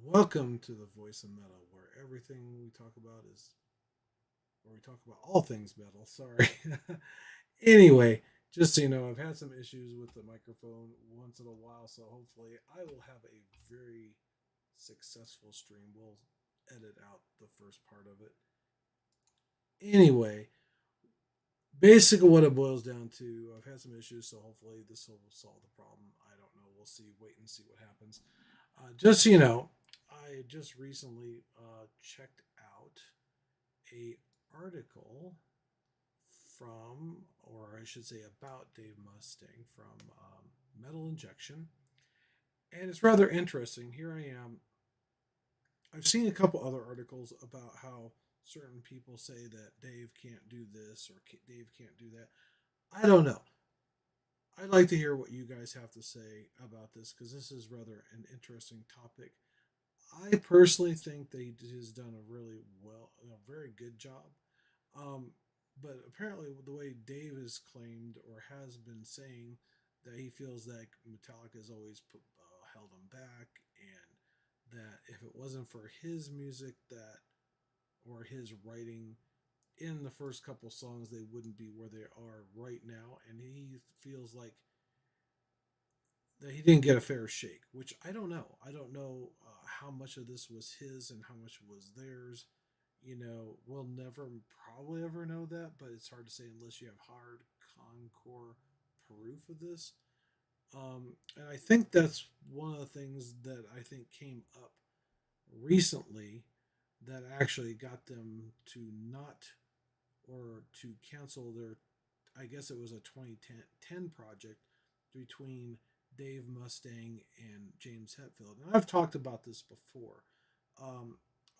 Welcome to the Voice of Metal, where everything we talk about is, where we talk about all things metal. Sorry. Anyway, just so you know, I've had some issues with the microphone once in a while, so hopefully I will have a very successful stream. We'll edit out the first part of it. Anyway, basically what it boils down to, I've had some issues, so hopefully this will solve the problem. I don't know. We'll see. Wait and see what happens. Just so you know, I just recently checked out a article from, or I should say, about Dave Mustaine from Metal Injection, and it's rather interesting. Here I am. I've seen a couple other articles about how certain people say that Dave can't do this or Dave can't do that. I don't know. I'd like to hear what you guys have to say about this because this is rather an interesting topic. I personally think that he has done a really very good job. Um, but apparently, the way Dave has claimed or has been saying that he feels that Metallica has always held him back, and that if it wasn't for his music that or his writing in the first couple songs, they wouldn't be where they are right now. And he feels like that he didn't get a fair shake, which I don't know. I don't know how much of this was his and how much was theirs. We'll never probably ever know that, but it's hard to say unless you have hard concore proof of this. And I think that's one of the things that I think came up recently that actually got them to not or to cancel their, I guess it was a 2010 project between Dave Mustaine and James Hetfield. And I've talked about this before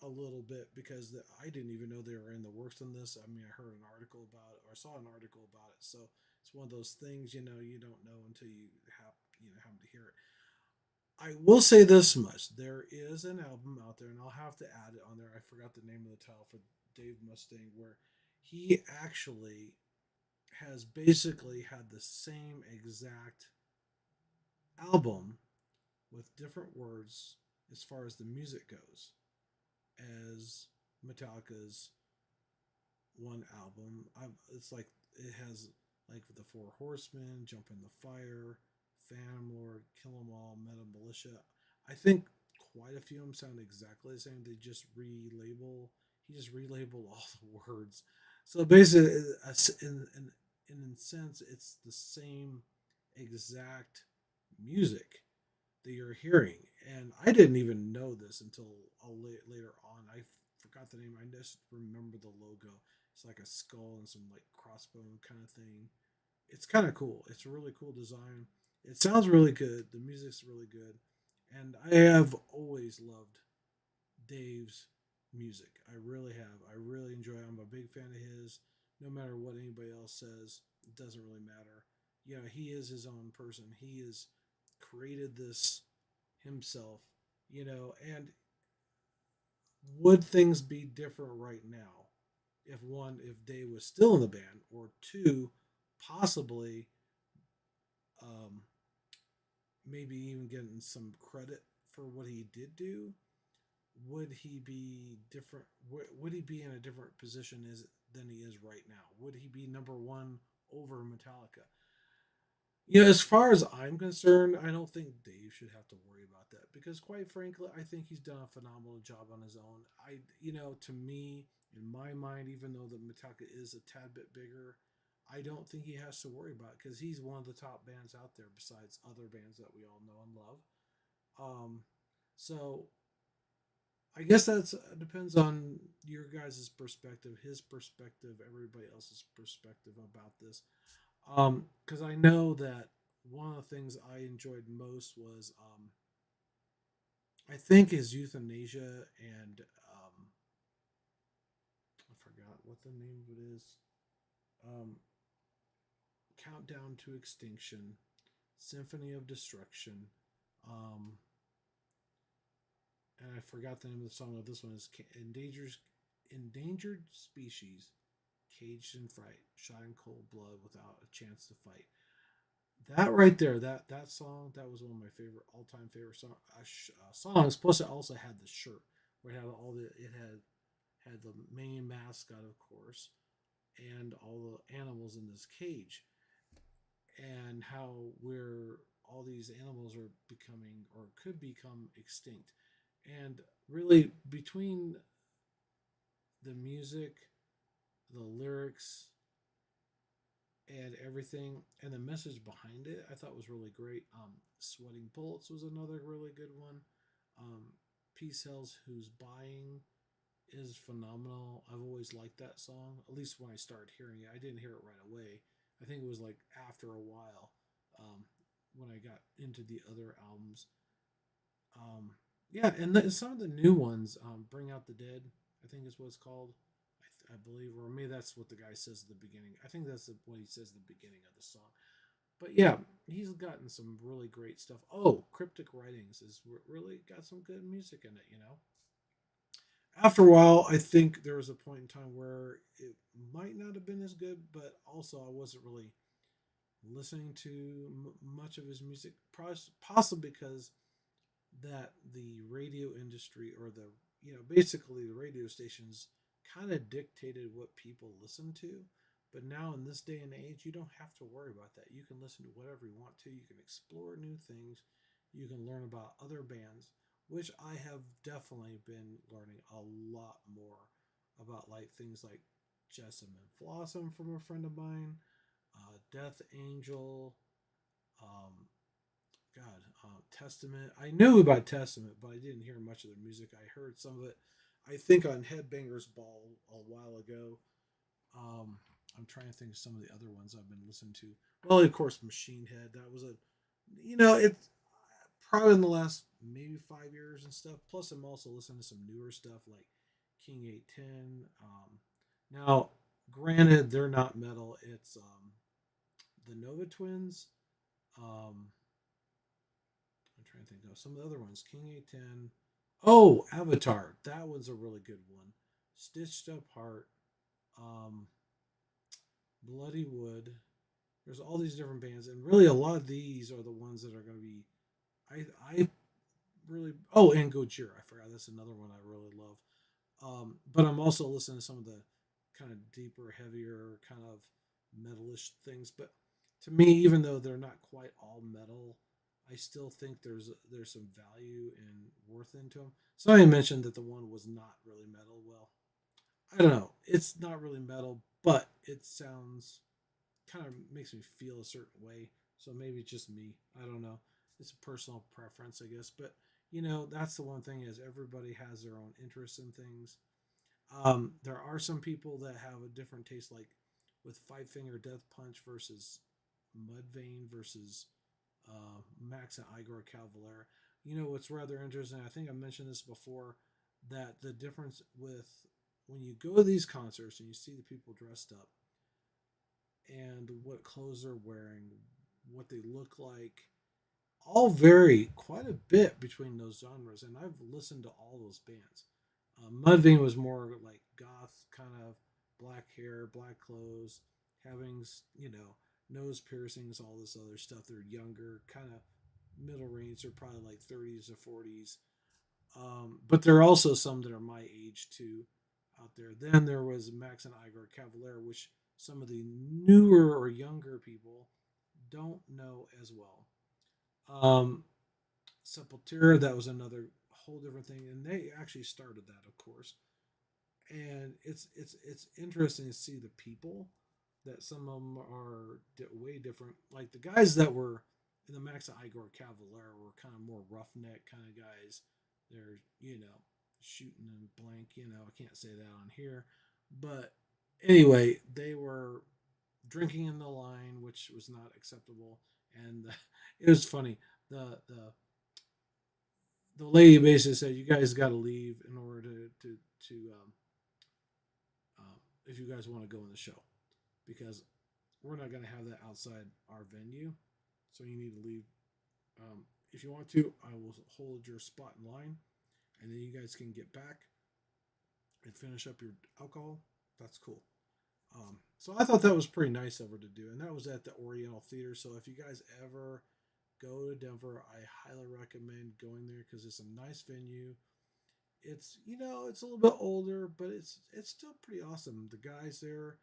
a little bit because I didn't even know they were in the works on this. I mean, I heard an article about it or I saw an article about it. So it's one of those things, you don't know until you have to hear it. I will say this much: there is an album out there, and I'll have to add it on there. I forgot the name of the title for Dave Mustaine, where he actually has basically had the same exact album with different words as far as the music goes as Metallica's one album. It's like it has like the Four Horsemen, Jump in the Fire, Phantom Lord, Kill 'Em All, Meta Militia. I think quite a few of them sound exactly the same. They just relabel. He just relabeled all the words. So basically, in a sense, it's the same exact music that you're hearing. And I didn't even know this until later on. I forgot the name. I just remember the logo. It's like a skull and some like crossbone kind of thing. It's kind of cool. It's a really cool design. It sounds really good. The music's really good. And I have always loved Dave's music. I really have. I really enjoy it. I'm a big fan of his. No matter what anybody else says, it doesn't really matter. He is his own person. He has created this himself, and would things be different right now if Dave was still in the band, or two, possibly um, maybe even getting some credit for what he did do? Would he be different? Would he be in a different position than he is right now? Would he be number one over Metallica? As far as I'm concerned, I don't think Dave should have to worry about that because, quite frankly, I think he's done a phenomenal job on his own. To me, in my mind, even though the Metallica is a tad bit bigger, I don't think he has to worry about it because he's one of the top bands out there besides other bands that we all know and love. Um, so I guess that's depends on your guys' perspective, his perspective, everybody else's perspective about this. Because I know that one of the things I enjoyed most was I think his euthanasia and I forgot what the name of it is. Um, Countdown to Extinction, Symphony of Destruction, um, and I forgot the name of the song of this one is Endangered Species, Caged in Fright, Shot in Cold Blood Without a Chance to Fight. That right there, that song, that was one of my favorite all time favorite songs. Plus, it also had the shirt where it had had the main mascot, of course, and all the animals in this cage, and how we're all these animals are becoming or could become extinct. And really, between the music, the lyrics, and everything, and the message behind it, I thought was really great. Sweating Bullets was another really good one. Um, Peace Hells Who's Buying is phenomenal. I've always liked that song, at least when I started hearing it. I didn't hear it right away. I think it was like after a while, um, when I got into the other albums. Um, yeah, and some of the new ones, Bring Out the Dead, I think is what it's called. I believe, or maybe that's what the guy says at the beginning. I think that's what he says at the beginning of the song. But yeah, he's gotten some really great stuff. Oh, Cryptic Writings is really got some good music in it, you know. After a while, I think there was a point in time where it might not have been as good, but also I wasn't really listening to much of his music, possibly because that the radio industry or the basically the radio stations kind of dictated what people listen to. But now in this day and age, you don't have to worry about that. You can listen to whatever you want to. You can explore new things. You can learn about other bands, which I have definitely been learning a lot more about, like things like Jessamine Blossom from a friend of mine, Death Angel, um, God, Testament. I knew about Testament, but I didn't hear much of their music. I heard some of it, I think, on Headbangers Ball a while ago. Um, I'm trying to think of some of the other ones I've been listening to. Well, of course, Machine Head. That was it's probably in the last maybe 5 years and stuff. Plus, I'm also listening to some newer stuff like King 810. Now, granted, they're not metal. It's the Nova Twins. Um, I'm trying to think of some of the other ones. King A10. Oh, Avatar. That was a really good one. Stitched Up Heart. Um, Bloody Wood. There's all these different bands, and really a lot of these are the ones that are going to be. I really. Oh, and Gojira. I forgot. That's another one I really love. But I'm also listening to some of the kind of deeper, heavier, kind of metalish things. But to me, even though they're not quite all metal, I still think there's some value and worth into them. Somebody mentioned that the one was not really metal. Well, I don't know. It's not really metal, but it sounds kind of makes me feel a certain way. So maybe it's just me. I don't know. It's a personal preference, I guess. But that's the one thing is everybody has their own interests in things. There are some people that have a different taste, like with Five Finger Death Punch versus Mudvayne versus Max and Igor Cavalier. What's rather interesting, I think I mentioned this before, that the difference with when you go to these concerts and you see the people dressed up and what clothes they're wearing, what they look like, all vary quite a bit between those genres. And I've listened to all those bands. Mudvayne was more like goth, kind of black hair, black clothes, having nose piercings, all this other stuff. They're younger, kind of middle range. They're probably like 30s or 40s. But there are also some that are my age too out there. Then there was Max and Igor Cavalier, which some of the newer or younger people don't know as well. Um, Sepultura, that was another whole different thing, and they actually started that, of course. And it's interesting to see the people that some of them are way different. Like the guys that were in the Max and Igor Cavalier were kind of more roughneck kind of guys. They're shooting and blank. I can't say that on here, but anyway, they were drinking in the line, which was not acceptable, and it was funny. The lady basically said, "You guys got to leave in order to if you guys want to go in the show, because we're not going to have that outside our venue. So you need to leave. If you want to, I will hold your spot in line, and then you guys can get back and finish up your alcohol. That's cool." So I thought that was pretty nice of her to do, and that was at the Oriental Theater. So if you guys ever go to Denver, I highly recommend going there because it's a nice venue. It's it's a little bit older, but it's still pretty awesome. The guys there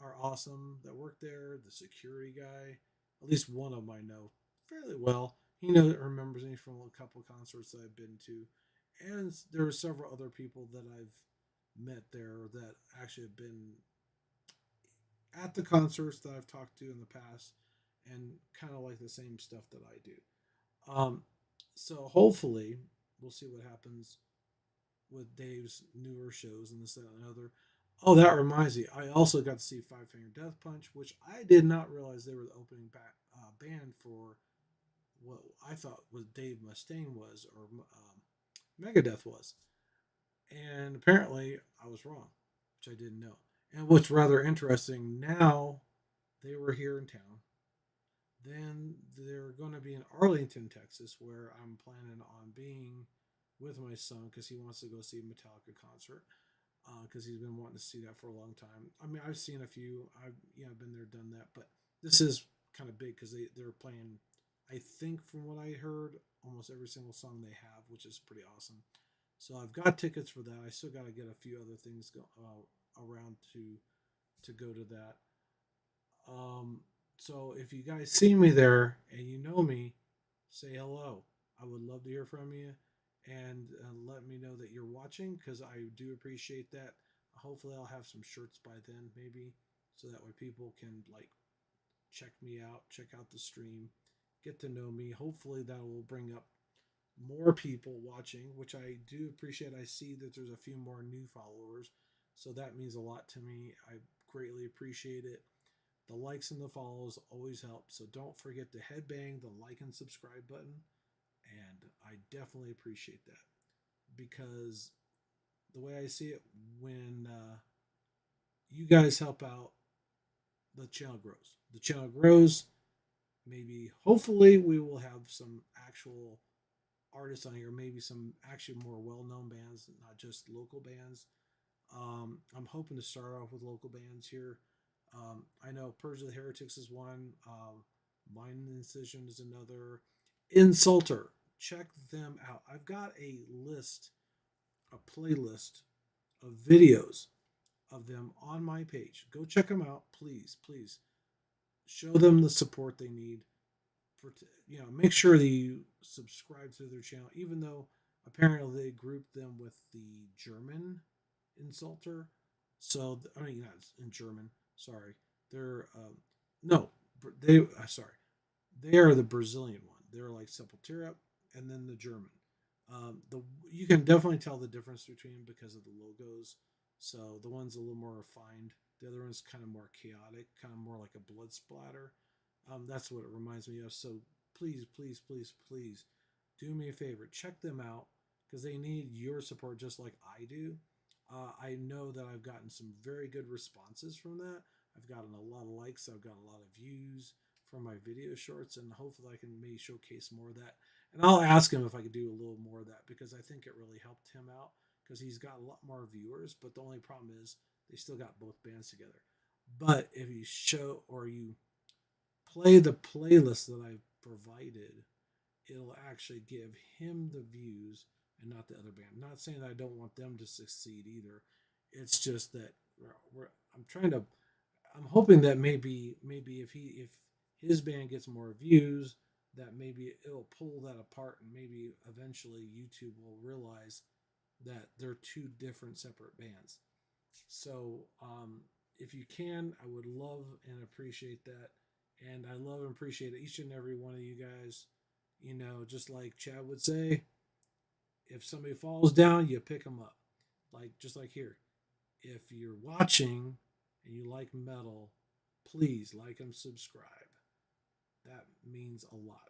are awesome that work there. The security guy, at least one of them I know fairly well. He knows remembers me from a couple of concerts that I've been to, and there are several other people that I've met there that actually have been at the concerts that I've talked to in the past, and kind of like the same stuff that I do. Um, so hopefully we'll see what happens with Dave's newer shows and this that, and other. Oh, that reminds me. I also got to see Five Finger Death Punch, which I did not realize they were the opening band for what I thought was Dave Mustaine was or Megadeth was, and apparently I was wrong, which I didn't know. And what's rather interesting now, they were here in town. Then they're going to be in Arlington, Texas, where I'm planning on being with my son because he wants to go see a Metallica concert because he's been wanting to see that for a long time. I mean, I've seen a few. I've been there, done that, but this is kind of big because they're playing. I think from what I heard, almost every single song they have, which is pretty awesome. So I've got tickets for that. I still got to get a few other things around to go to that. Um, so if you guys see me there and you know me, say hello. I would love to hear from you and let me know that you're watching because I do appreciate that. Hopefully, I'll have some shirts by then, maybe, so that way people can like check me out, check out the stream, get to know me. Hopefully, that will bring up more people watching, which I do appreciate. I see that there's a few more new followers, so that means a lot to me. I greatly appreciate it. The likes and the follows always help, so don't forget to headbang the like and subscribe button, and I definitely appreciate that because the way I see it, when you guys help out, the channel grows. The channel grows. Maybe, hopefully, we will have some actual artists on here, maybe some actually more well known bands, not just local bands. I'm hoping to start off with local bands here. I know Purge of the Heretics is one. Mind Incision is another. Insulter, check them out. I've got a list, a playlist of videos of them on my page. Go check them out, please, please. Show them the support they need. For make sure that you subscribe to their channel, even though apparently they grouped them with the German insulter. So I mean, not in German. Sorry, they're no, they. Sorry, they are the Brazilian one. They're like Sepultura, and then the German. The You can definitely tell the difference between them because of the logos. So the one's a little more refined. The other one's kind of more chaotic, kind of more like a blood splatter. That's what it reminds me of. So please, please, please, please, do me a favor. Check them out because they need your support just like I do. I know that I've gotten some very good responses from that. I've gotten a lot of likes. I've got a lot of views from my video shorts, and hopefully I can maybe showcase more of that. And I'll ask him if I could do a little more of that because I think it really helped him out because he's got a lot more viewers. But the only problem is they still got both bands together. But if you show or you play the playlist that I've provided, it'll actually give him the views and not the other band. I'm not saying that I don't want them to succeed either. It's just that I'm trying to. I'm hoping that maybe if his band gets more views, that maybe it'll pull that apart, and maybe eventually YouTube will realize that they're two different separate bands. So if you can, I would love and appreciate that. And I love and appreciate each and every one of you guys. Just like Chad would say, if somebody falls down, you pick them up. Like just like here. If you're watching and you like metal, please like and subscribe. That means a lot.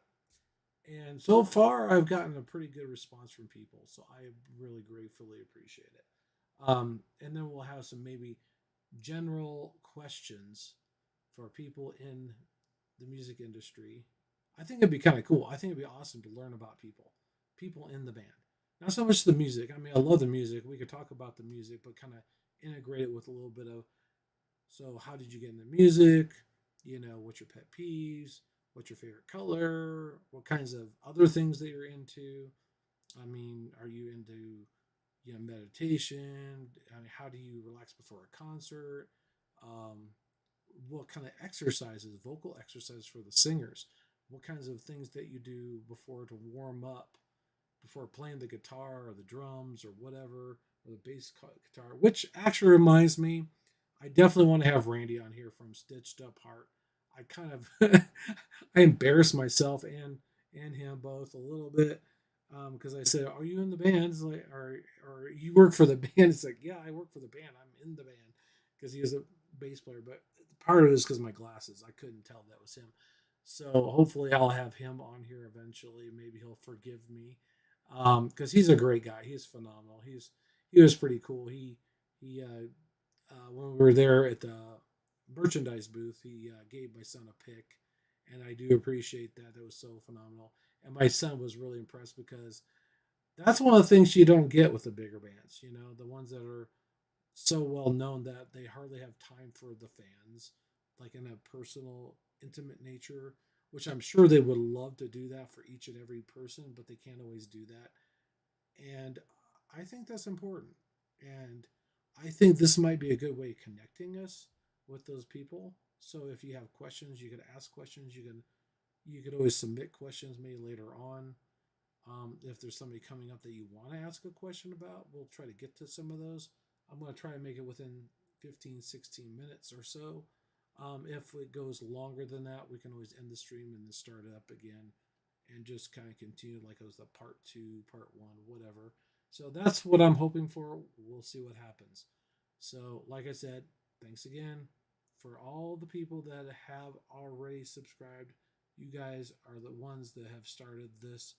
And so far, I've gotten a pretty good response from people, so I really gratefully appreciate it. And then we'll have some maybe general questions for people in the music industry. I think it'd be kind of cool. I think it'd be awesome to learn about people in the band. Not so much the music. I mean, I love the music. We could talk about the music, but kind of integrate it with a little bit of So, how did you get into music? You know, what's your pet peeves? What's your favorite color? What kinds of other things that you're into? I mean, are you into meditation? I mean, how do you relax before a concert? Um, what kind of exercises, vocal exercises for the singers? What kinds of things that you do before to warm up, before playing the guitar or the drums or whatever, or the bass guitar? Which actually reminds me, I definitely want to have Randy on here from Stitched Up Heart. I kind of I embarrassed myself and him both a little bit because I said, "Are you in the band?" It's like, or you work for the band? It's like, "Yeah, I work for the band. I'm in the band," because he was a bass player. But part of it is because my glasses, I couldn't tell that was him. So hopefully, I'll have him on here eventually. Maybe he'll forgive me because he's a great guy. He's phenomenal. He was pretty cool. He when we were there at the merchandise booth, he gave my son a pick, and I do appreciate that. That was so phenomenal. And my son was really impressed because that's one of the things you don't get with the bigger bands. You know, the ones that are so well known that they hardly have time for the fans, like in a personal, intimate nature. Which I'm sure they would love to do that for each and every person, but they can't always do that. And I think that's important. And I think this might be a good way of connecting us with those people. So if you have questions, you could ask questions. You could always submit questions maybe later on. If there's somebody coming up that you want to ask a question about, we'll try to get to some of those. I'm going to try and make it within 15, 16 minutes or so. If it goes longer than that, we can always end the stream and then start it up again and just kind of continue like it was the part two, part one, whatever. So that's what I'm hoping for. We'll see what happens. So, like I said, thanks again for all the people that have already subscribed. You guys are the ones that have started this.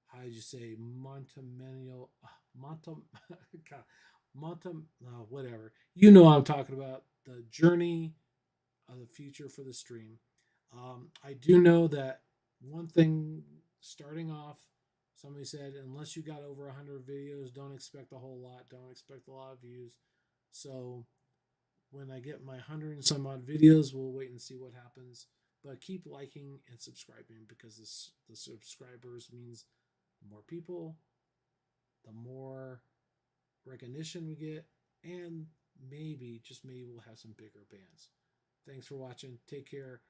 How did you say Montemanial? Montem, Montem, whatever. You know what I'm talking about. The journey of the future for the stream. I do know that one thing starting off, somebody said, unless you got over 100 videos, don't expect a whole lot. Don't expect a lot of views. So when I get my 100 and some odd videos, we'll wait and see what happens. But keep liking and subscribing because the subscribers means the more people, the more recognition we get, and maybe, just maybe, we'll have some bigger bands. Thanks for watching. Take care.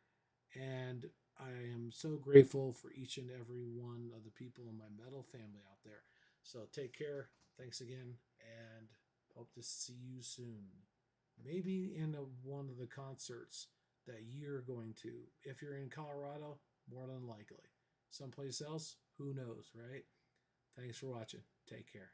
And I am so grateful for each and every one of the people in my metal family out there. So take care. Thanks again. And hope to see you soon. Maybe in one of the concerts that you're going to. If you're in Colorado, more than likely. Someplace else, who knows, right? Thanks for watching. Take care.